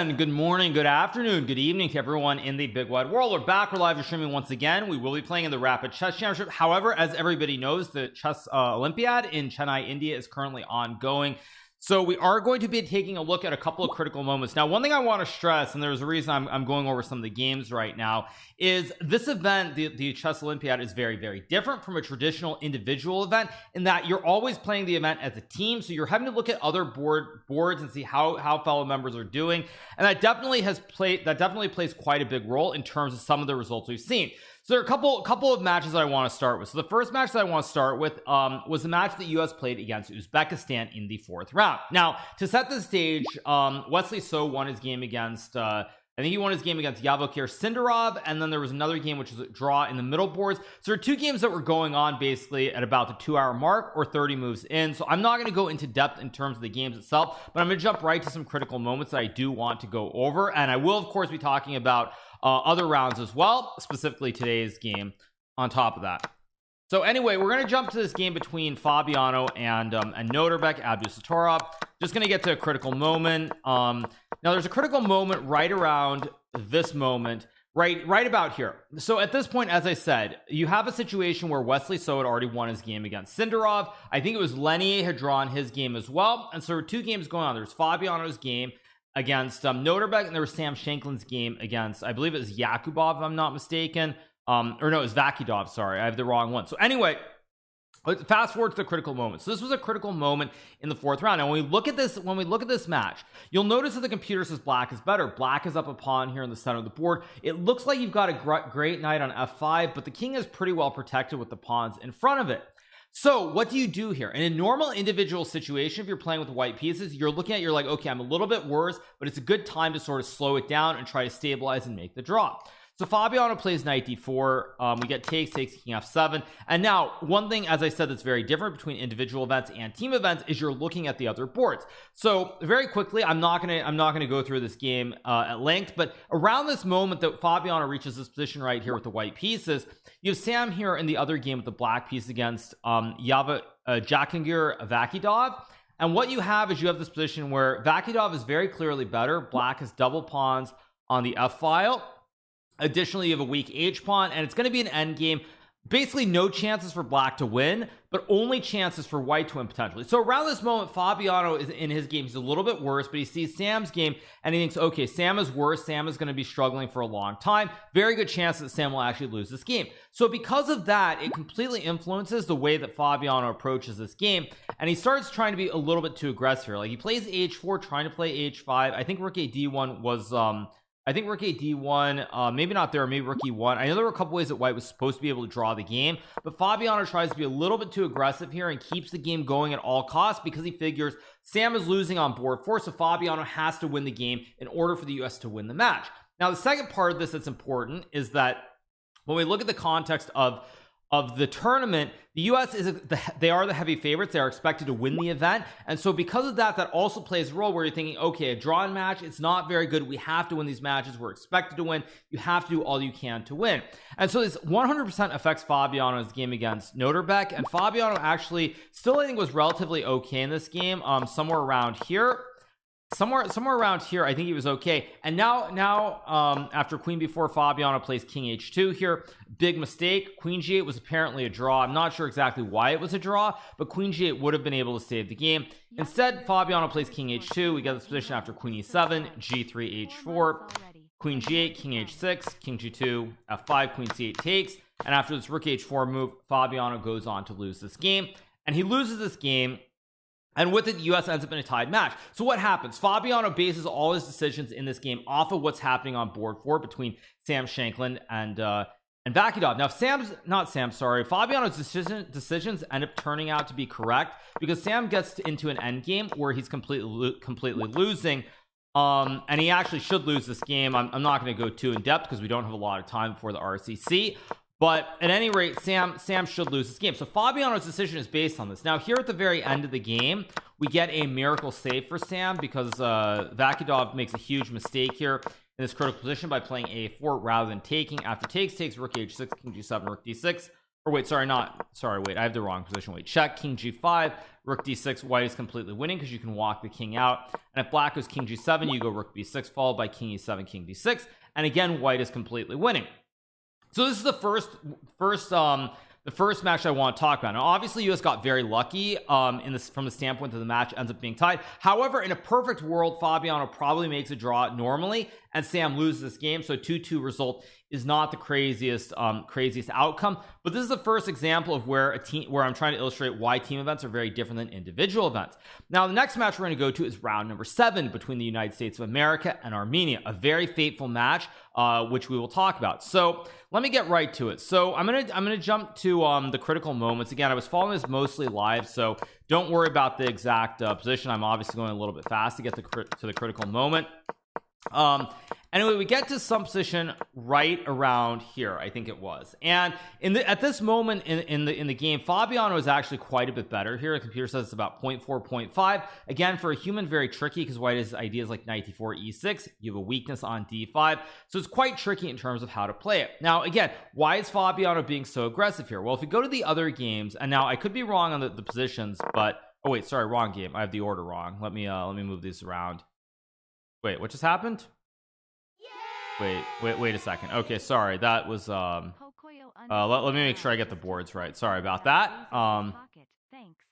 gentlemen, good morning, good afternoon, good evening to everyone in the big wide world. We're back, we're live streaming once again. We will be playing in the Rapid Chess Championship. However, as everybody knows, the Chess Olympiad in Chennai, India is currently ongoing. So we are going to be taking a look at a couple of critical moments. Now, one thing I want to stress, and there's a reason I'm going over some of the games right now, is this event, the Chess Olympiad, is very, very different from a traditional individual event in that you're always playing the event as a team. So you're having to look at other boards and see how fellow members are doing. And that definitely plays quite a big role in terms of some of the results we've seen. So there are a couple of matches that I want to start with. So the first match that I want to start with was the match that the US played against Uzbekistan in the 4th round. Now, to set the stage, Wesley So won his game against I think he won his game against Yavokir Sindarov, and then there was another game which was a draw in the middle boards. So there are two games that were going on basically at about the 2-hour mark or 30 moves in. So I'm not going to go into depth in terms of the games itself, but I'm going to jump right to some critical moments that I do want to go over, and I will of course be talking about other rounds as well, specifically today's game on top of that. So anyway, we're going to jump to this game between Fabiano and Noterbek Abdusattorov. Just going to get to a critical moment. Now there's a critical moment right around this moment, right about here. So at this point, as I said, you have a situation where Wesley So had already won his game against Sindarov. I think it was Lenier had drawn his game as well, and so there were two games going on. There's Fabiano's game against Noterbek, and there was Sam Shanklin's game against, I believe it was Yakubov, if I'm not mistaken. Or no, it was Vakidov, sorry, I have the wrong one. So anyway, let's fast forward to the critical moment. So this was a critical moment in the 4th round. Now when we look at this match, you'll notice that the computer says black is better. Black is up a pawn here in the center of the board. It looks like you've got a great knight on f5, but the king is pretty well protected with the pawns in front of it. So what do you do here? In a normal individual situation, if you're playing with the white pieces, you're looking at, you're like, okay, I'm a little bit worse, but it's a good time to sort of slow it down and try to stabilize and make the draw. So Fabiano plays knight d4, we get takes king f7, and now one thing, as I said, that's very different between individual events and team events is you're looking at the other boards. So very quickly, I'm not gonna go through this game at length, but around this moment that Fabiano reaches this position right here with the white pieces, you have Sam here in the other game with the black piece against Jahangir Vakidov. And what you have is you have this position where Vakidov is very clearly better. Black has double pawns on the f file. Additionally, you have a weak h pawn, and it's going to be an end game. Basically no chances for black to win, but only chances for white to win potentially. So around this moment, Fabiano is in his game, he's a little bit worse, but he sees Sam's game and he thinks, okay, Sam is worse, Sam is going to be struggling for a long time, very good chance that Sam will actually lose this game. So because of that, it completely influences the way that Fabiano approaches this game, and he starts trying to be a little bit too aggressive here. Like he plays h4, trying to play h5. I think rook a d1 was I think rook a d1, maybe not there, maybe rook e1. I know there were a couple ways that white was supposed to be able to draw the game, but Fabiano tries to be a little bit too aggressive here and keeps the game going at all costs because he figures Sam is losing on board 4, so Fabiano has to win the game in order for the US to win the match. Now the second part of this that's important is that when we look at the context of the tournament, the US they are the heavy favorites. They are expected to win the event, and so because of that, that also plays a role where you're thinking, okay, a drawn match, it's not very good, we have to win these matches, we're expected to win, you have to do all you can to win. And so this 100% affects Fabiano's game against Noterbek, and Fabiano actually still, I think, was relatively okay in this game, somewhere around here. Somewhere around here, I think he was okay. And now after queen b4, Fabiano plays king h2 here. Big mistake. Queen g8 was apparently a draw. I'm not sure exactly why it was a draw, but queen g8 would have been able to save the game. Instead, Fabiano plays king h2. We get this position after queen e7, g3 h4, queen g8, king h6, king g2, f5, queen c8 takes. And after this rook h4 move, Fabiano goes on to lose this game, and he loses this game. And with it, the US ends up in a tied match. So what happens? Fabiano bases all his decisions in this game off of what's happening on board 4 between Sam Shanklin and Vakidov. Now Fabiano's decisions end up turning out to be correct because Sam gets into an endgame where he's completely losing, and he actually should lose this game. I'm not going to go too in depth because we don't have a lot of time before the RCC. But at any rate, Sam should lose this game. So Fabiano's decision is based on this. Now here at the very end of the game, we get a miracle save for Sam because Vakidov makes a huge mistake here in this critical position by playing a4 rather than taking. After takes rook h6, king g7, rook d6. Or wait, sorry, I have the wrong position. Wait, check, king g5, rook d6, white is completely winning because you can walk the king out. And if black goes king g7, you go rook b6 followed by king e7, king d6, and again white is completely winning. So this is the first match I want to talk about. Now obviously US got very lucky from the standpoint that the match ends up being tied. However, in a perfect world, Fabiano probably makes a draw normally and Sam loses this game, so 2-2 result is not the craziest outcome, but this is the first example of where I'm trying to illustrate why team events are very different than individual events. Now the next match we're going to go to is round number 7 between the United States of America and Armenia, a very fateful match which we will talk about. So let me get right to it. So I'm gonna jump to the critical moments. Again, I was following this mostly live, so don't worry about the exact position. I'm obviously going a little bit fast to get to the critical moment. Anyway, we get to some position right around here, I think it was, and at this moment in the game, Fabiano is actually quite a bit better here. The computer says it's about 0.4, 0.5. Again, for a human, very tricky because white's ideas like knight d4, e6. You have a weakness on d5, so it's quite tricky in terms of how to play it. Now again, why is Fabiano being so aggressive here? Well, if we go to the other games, and now I could be wrong on the positions, but oh wait, sorry, wrong game. I have the order wrong. Let me move these around. Wait, what just happened? Wait a second. Okay, sorry, that was let me make sure I get the boards right. Sorry about that.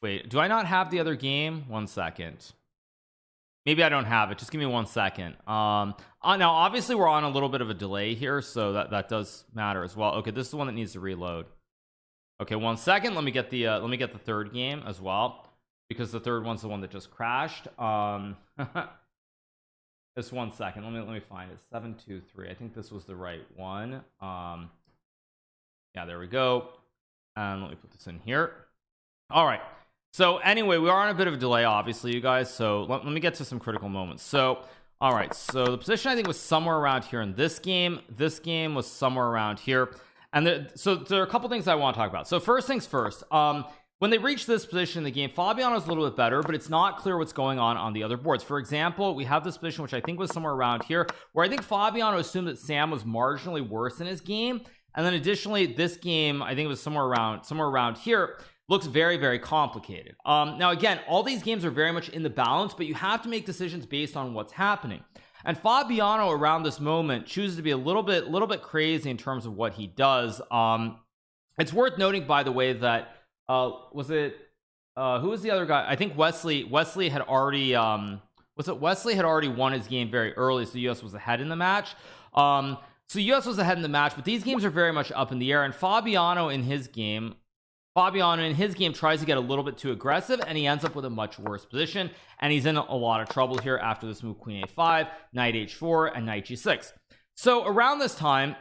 Wait, do I not have the other game? 1 second. Maybe I don't have it. Just give me 1 second. Now obviously we're on a little bit of a delay here, so that does matter as well. Okay, this is the one that needs to reload. Okay, 1 second. Let me get the third game as well, because the third one's the one that just crashed. Just 1 second. Let me find it. 723. I think this was the right one. Yeah, there we go. And let me put this in here. All right. So anyway, we are on a bit of a delay, obviously, you guys. So let me get to some critical moments. So all right. So the position I think was somewhere around here in this game. This game was somewhere around here. And so there are a couple things I want to talk about. So first things first. When they reach this position in the game, Fabiano is a little bit better, but it's not clear what's going on the other boards. For example, we have this position which I think was somewhere around here, where I think Fabiano assumed that Sam was marginally worse in his game, and then additionally this game, I think it was somewhere around here, looks very, very complicated. Now again, all these games are very much in the balance, but you have to make decisions based on what's happening. And Fabiano around this moment chooses to be a little bit crazy in terms of what he does. It's worth noting, by the way, that was it who was the other guy? I think Wesley had already Wesley had already won his game very early, so US was ahead in the match. So US was ahead in the match, but these games are very much up in the air, and Fabiano in his game tries to get a little bit too aggressive, and he ends up with a much worse position, and he's in a lot of trouble here after this move, queen a5, knight h4, and knight g6. So around this time,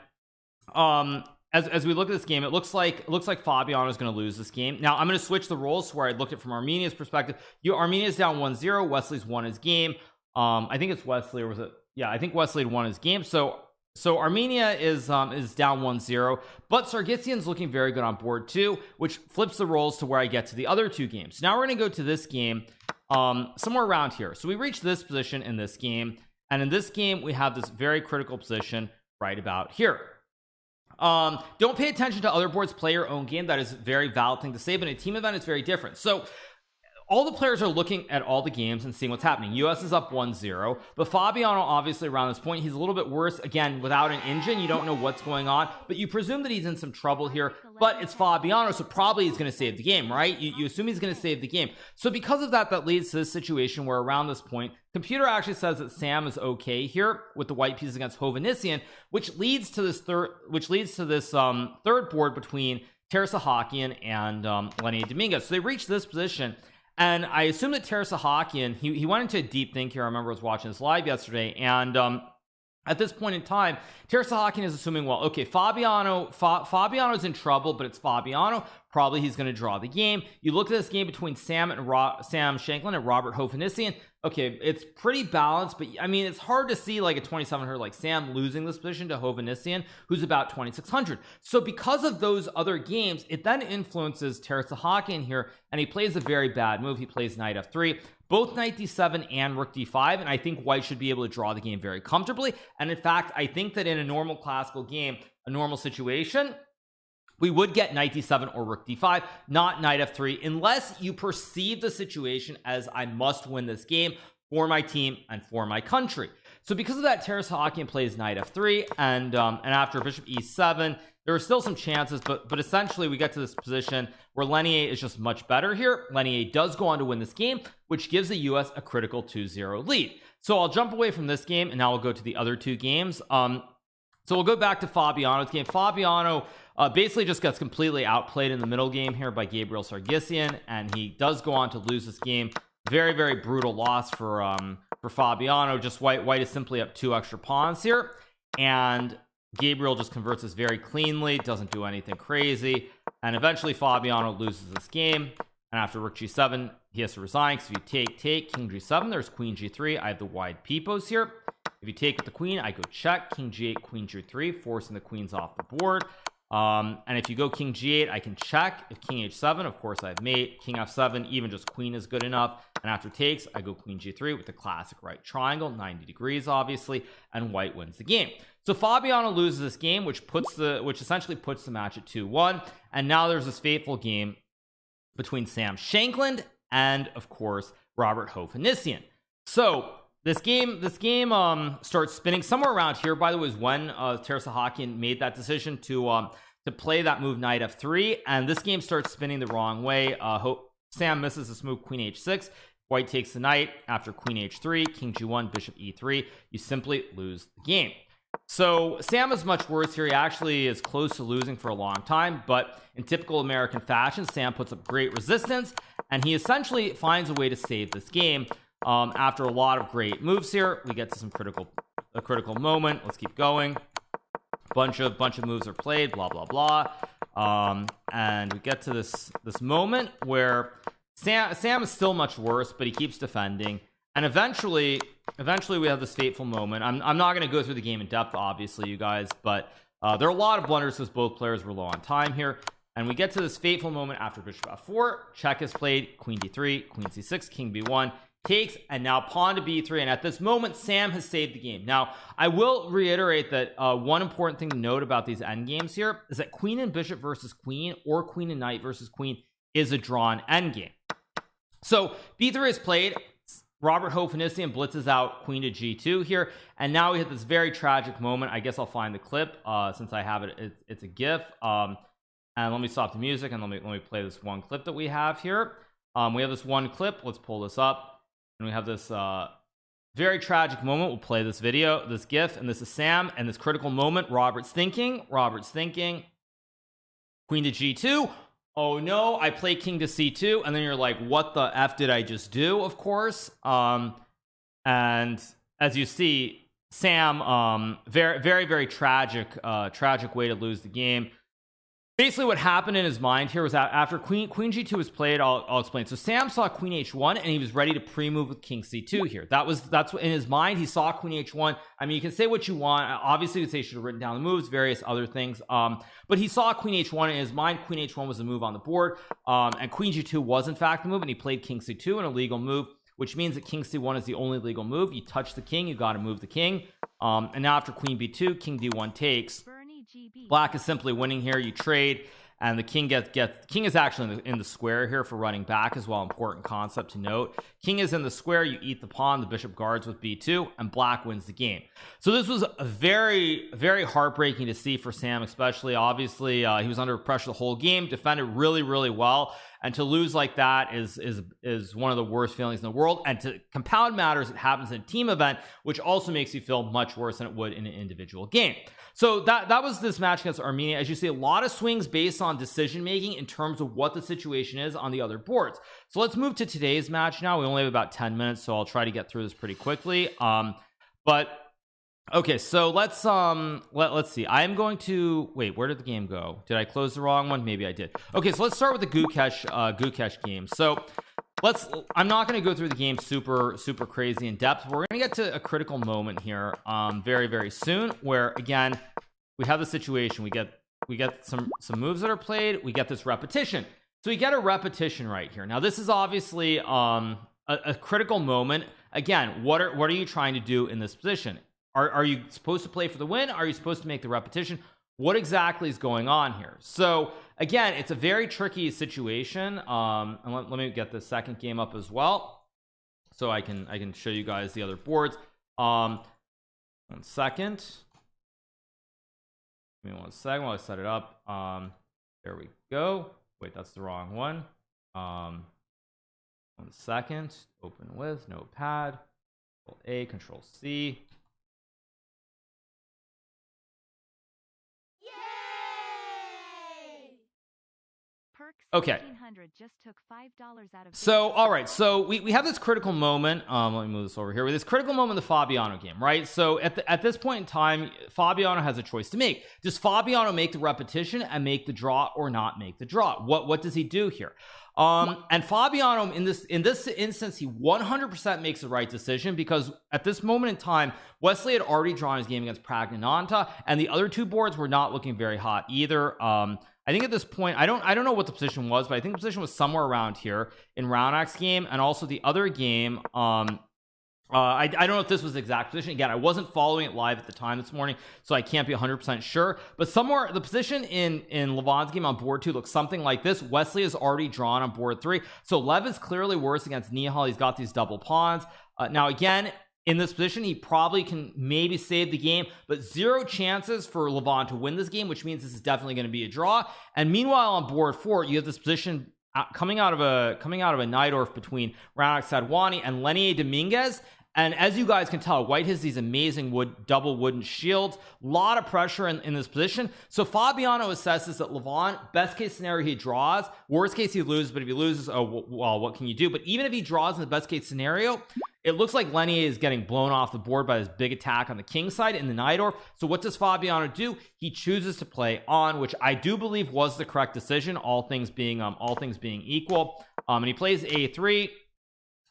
as we look at this game, it looks like Fabiano is going to lose this game. Now I'm going to switch the roles where I looked at from Armenia's perspective. Armenia's down 1-0. Wesley's won his game. I think it's Wesley, or was it? Yeah, I think Wesley had won his game. So Armenia is down 1-0, but Sargsyan's looking very good on board too, which flips the roles to where I get to the other two games. Now we're going to go to this game somewhere around here. So we reach this position in this game, and in this game we have this very critical position right about here. Don't pay attention to other boards, play your own game. That is a very valid thing to say, but in a team event it's very different. So all the players are looking at all the games and seeing what's happening. US is up 1-0, but Fabiano obviously around this point, he's a little bit worse. Again, without an engine, you don't know what's going on, but you presume that he's in some trouble here. But it's Fabiano, so probably he's going to save the game, right? You assume he's going to save the game. So because of that, that leads to this situation where around this point, computer actually says that Sam is okay here with the white pieces against Hovhannissian, which leads to this third board between Tersahakian and Lenny Dominguez. So they reach this position, and I assume that Tersahakian, he went into a deep think here. I remember I was watching this live yesterday, and at this point in time, Tersahakian is assuming, well, okay, Fabiano's in trouble, but it's Fabiano. Probably he's going to draw the game. You look at this game between Sam Shanklin and Robert Hovhannissian. Okay, it's pretty balanced, but I mean, it's hard to see like a 2700 like Sam losing this position to Hovhannissian, who's about 2600. So because of those other games, it then influences Tersahakian here, and he plays a very bad move. He plays knight f3, both knight d7 and rook d5, and I think white should be able to draw the game very comfortably. And in fact, I think that in a normal classical game, a normal situation, we would get knight d7 or rook d5, not knight f3, unless you perceive the situation as I must win this game for my team and for my country. So because of that, Teresa plays knight f3, and after bishop e7, there are still some chances, but essentially we get to this position where Lenier is just much better here. Lenier does go on to win this game, which gives the US a critical 2-0 lead. So I'll jump away from this game and now we'll go to the other two games. So we'll go back to Fabiano's game. Fabiano basically just gets completely outplayed in the middle game here by Gabriel Sargsyan, and he does go on to lose this game. Very, very brutal loss for Fabiano. Just white is simply up 2 extra pawns here, and Gabriel just converts this very cleanly, doesn't do anything crazy, and eventually Fabiano loses this game. And after rook g7, he has to resign, because if you take king g7, there's queen g3. I have the wide peepos here. If you take with the queen, I go check, king g8, queen g3, forcing the queens off the board. And if you go king g8, I can check. If king h7, of course I have mate. King f7, even just queen is good enough. And after takes, I go queen g3 with the classic right triangle, 90 degrees obviously, and white wins the game. So Fabiano loses this game, which essentially puts the match at 2-1. And now there's this fateful game between Sam Shankland and of course Robert Hovhannissian. So this game starts spinning somewhere around here, by the way, is when Teresa made that decision to play that move knight f3, and this game starts spinning the wrong way. Sam misses this move queen h6, white takes the knight. After queen h3, king g1, bishop e3, you simply lose the game. So Sam is much worse here. He actually is close to losing for a long time, but in typical American fashion, Sam puts up great resistance, and he essentially finds a way to save this game. After a lot of great moves here, we get to some critical moment. Let's keep going. Bunch of moves are played, blah blah blah, and we get to this moment where Sam is still much worse, but he keeps defending. And eventually we have this fateful moment. I'm not going to go through the game in depth, obviously, you guys, but there are a lot of blunders because both players were low on time here. And we get to this fateful moment after bishop f4. Check is played, queen d3, queen c6, king b1, takes, and now pawn to b3. And at this moment, Sam has saved the game. Now, I will reiterate that one important thing to note about these endgames here is that queen and bishop versus queen, or queen and knight versus queen, is a drawn endgame. So b3 is played. Robert Hovhannissian blitzes out queen to g2 here, and now we hit this very tragic moment. I guess I'll find the clip since I have it. It's a GIF. And let me stop the music and let me play this one clip that we have here. We have this one clip. Let's pull this up, and we have this very tragic moment. We'll play this video, this GIF, and this is Sam, and this critical moment. Robert's thinking. Queen to g2. Oh no, I play king to c2, and then you're like, what the F did I just do? Of course. And as you see, Sam, very, very, very tragic way to lose the game. Basically what happened in his mind here was that after queen g2 was played, I'll explain. So Sam saw queen h1, and he was ready to pre-move with king c2 here. That's what in his mind, he saw queen h1. I mean, you can say what you want. Obviously you could say you should have written down the moves, various other things, but he saw queen h1 in his mind. Queen h1 was the move on the board, and queen g2 was in fact the move, and he played king c2, an illegal move, which means that king c1 is the only legal move. You touch the king, you got to move the king. And now after queen b2, king d1 takes. Black is simply winning here. You trade, and the king king is actually in the square here for running back as well. Important concept to note. King is in the square, you eat the pawn, the bishop guards with b2, and black wins the game. So this was very, very heartbreaking to see for Sam, especially. Obviously he was under pressure the whole game, defended really, really well, and to lose like that is one of the worst feelings in the world. And to compound matters, it happens in a team event, which also makes you feel much worse than it would in an individual game. So that was this match against Armenia. As you see, a lot of swings based on decision making in terms of what the situation is on the other boards. So let's move to today's match now. We only have about 10 minutes, so I'll try to get through this pretty quickly. But okay, so let's see. I am going to wait. Where did the game go? Did I close the wrong one? Maybe I did. Okay, so let's start with the Gukesh game. So I'm not going to go through the game super crazy in depth. We're going to get to a critical moment here very, very soon, where again we have the situation. We get some moves that are played. We get this repetition. So we get a repetition right here. Now this is obviously a critical moment. Again, what are you trying to do in this position? Are you supposed to play for the win? Are you supposed to make the repetition? what exactly is going on here. So again, it's a very tricky situation. And let me get the second game up as well, so I can show you guys the other boards. 1 second. Give me 1 second while I set it up. There we go. Wait, that's the wrong one. 1 second. Open with Notepad. Control A, Control C. Okay, just took $5 out of so all right, so we have this critical moment. Let me move this over here. With this critical moment in the Fabiano game, right? So at this point in time, Fabiano has a choice to make. Does Fabiano make the repetition and make the draw, or not make the draw? What does he do here? And Fabiano in this instance, he 100% makes the right decision, because at this moment in time, Wesley had already drawn his game against Pragnananta, and the other two boards were not looking very hot either. I think at this point, I don't know what the position was, but I think the position was somewhere around here in Raunak's game, and also the other game. I don't know if this was the exact position. Again, I wasn't following it live at the time this morning, so I can't be 100% sure, but somewhere the position in Levon's game on board 2 looks something like this. Wesley is already drawn on board 3, so Lev is clearly worse against Nihal. He's got these double pawns. Now again, in this position, he probably can maybe save the game, but 0 chances for Levon to win this game, which means this is definitely going to be a draw. And meanwhile, on board 4, you have this position coming out of a Najdorf between Raunak Sadwani and Lenier Dominguez. And as you guys can tell, White has these amazing double wooden shields, a lot of pressure in this position. So Fabiano assesses that Levon, best case scenario, he draws, worst case he loses, but if he loses, oh well, what can you do? But even if he draws in the best case scenario, it looks like Lenier is getting blown off the board by this big attack on the king side in the Najdorf. So what does Fabiano do? He chooses to play on, which I do believe was the correct decision, all things being equal. And he plays a3,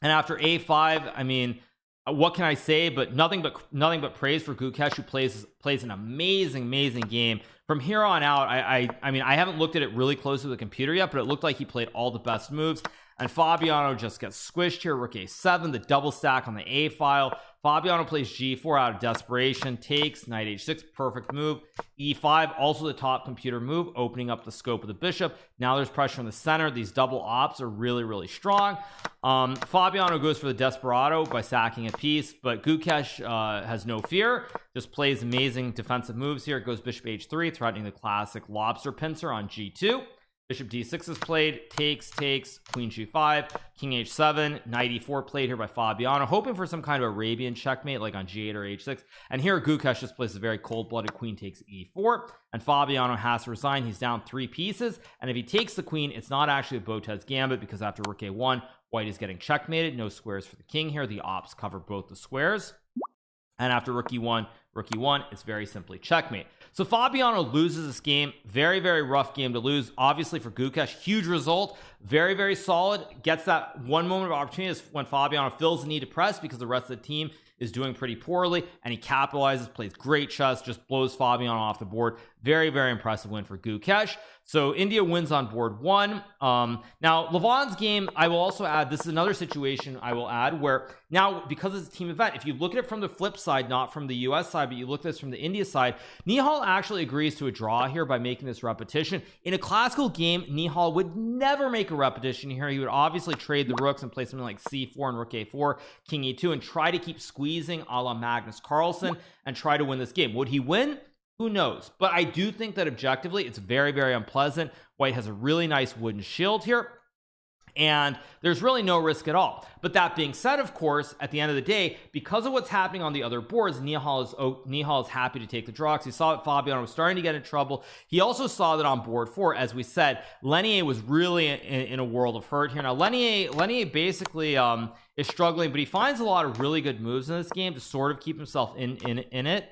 and after a5, I mean, what can I say? But nothing but praise for Gukesh, who plays an amazing game. From here on out, I mean, I haven't looked at it really closely with the computer yet, but it looked like he played all the best moves. And Fabiano just gets squished here. Rook a7, the double stack on the a file. Fabiano plays g4 out of desperation, takes, knight h6, perfect move. e5, also the top computer move, opening up the scope of the bishop. Now there's pressure in the center. These double ops are really strong. Fabiano goes for the desperado by sacking a piece, but Gukesh has no fear, just plays amazing defensive moves here. It goes bishop h3, threatening the classic lobster pincer on g2. Bishop d6 is played, takes, queen g5, king h7, knight e4 played here by Fabiano, hoping for some kind of Arabian checkmate like on g8 or h6. And here Gukesh just plays a very cold-blooded queen takes e4, and Fabiano has to resign. He's down 3 pieces, and if he takes the queen, it's not actually a Botez gambit, because after rook a1, White is getting checkmated. No squares for the king here. The ops cover both the squares, and after rook e1, it's very simply checkmate. So Fabiano loses this game. Very rough game to lose, obviously, for Gukesh. Huge result, very solid. Gets that one moment of opportunity when Fabiano feels the need to press, because the rest of the team is doing pretty poorly, and he capitalizes, plays great chess, just blows Fabiano off the board. Very impressive win for Gukesh. So India wins on board 1. Now Levon's game, I will also add, this is another situation I will add, where now, because it's a team event, if you look at it from the flip side, not from the US side, but you look at this from the India side, Nihal actually agrees to a draw here by making this repetition. In a classical game, Nihal would never make a repetition here. He would obviously trade the rooks and play something like c4 and rook a4, king e2, and try to keep squeezing a la Magnus Carlsen and try to win this game. Would he win? Who knows? But I do think that objectively it's very unpleasant. White has a really nice wooden shield here, and there's really no risk at all. But that being said, of course, at the end of the day, because of what's happening on the other boards, Nihal is happy to take the draw, because he saw that Fabiano was starting to get in trouble. He also saw that on board 4, as we said, Lenier was really in a world of hurt here. Now Lenier basically is struggling, but he finds a lot of really good moves in this game to sort of keep himself in it.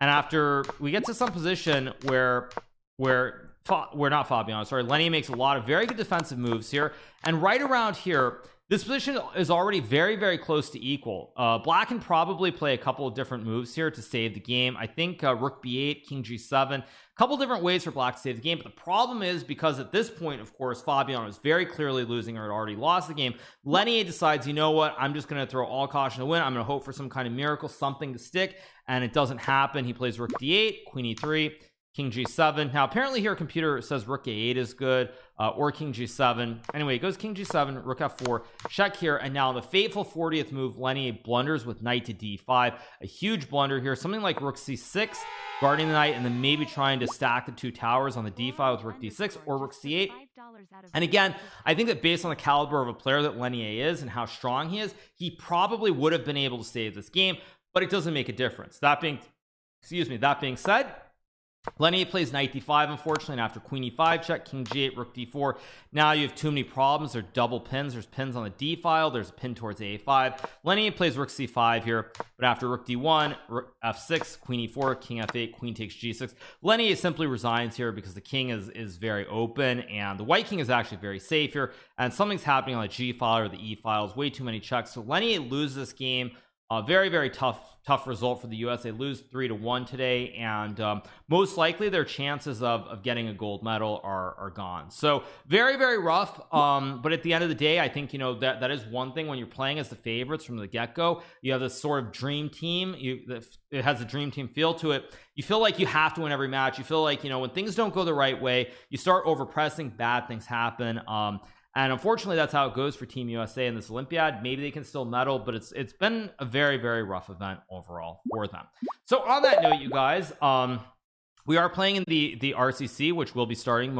And after we get to some position where not Fabiano, sorry, Lenier makes a lot of very good defensive moves here, and right around here, This position is already very close to equal. Black can probably play a couple of different moves here to save the game. I think rook b8, king g7, a couple different ways for black to save the game. But the problem is, because at this point, of course, Fabiano is very clearly losing or had already lost the game, Lenier decides, you know what, I'm just going to throw all caution to win. I'm going to hope for some kind of miracle, something to stick, and it doesn't happen. He plays rook d8, queen e3, king g7. Now apparently here computer says rook a8 is good, or king g7. Anyway, it goes king g7, rook f4, check here, and now the fateful 40th move, Lenier blunders with knight to d5. A huge blunder here, something like rook c6, guarding the knight, and then maybe trying to stack the 2 towers on the d5 with rook d6 or rook c8. And again, I think that based on the caliber of a player that Lenier is and how strong he is, he probably would have been able to save this game, but it doesn't make a difference. That being said, Lenier plays knight d5, unfortunately, and after queen e5 check, king g8, rook d4. Now you have too many problems. There are double pins. There's pins on the d file. There's a pin towards a5. Lenier plays rook c5 here, but after rook d1, rook f6, queen e4, king f8, queen takes g6. Lenier simply resigns here because the king is very open, and the white king is actually very safe here, and something's happening on the g file or the e files. Way too many checks. So Lenier loses this game. Very tough result for the US. They lose 3-1 today, and most likely their chances of getting a gold medal are gone. So very rough, but at the end of the day, I think, you know, that is one thing when you're playing as the favorites from the get-go. You have this sort of dream team. It has a dream team feel to it. You feel like you have to win every match. You feel like, you know, when things don't go the right way, you start overpressing, bad things happen. And unfortunately, that's how it goes for Team USA in this Olympiad. Maybe they can still medal, but it's been a very rough event overall for them. So on that note, you guys, we are playing in the RCC, which will be starting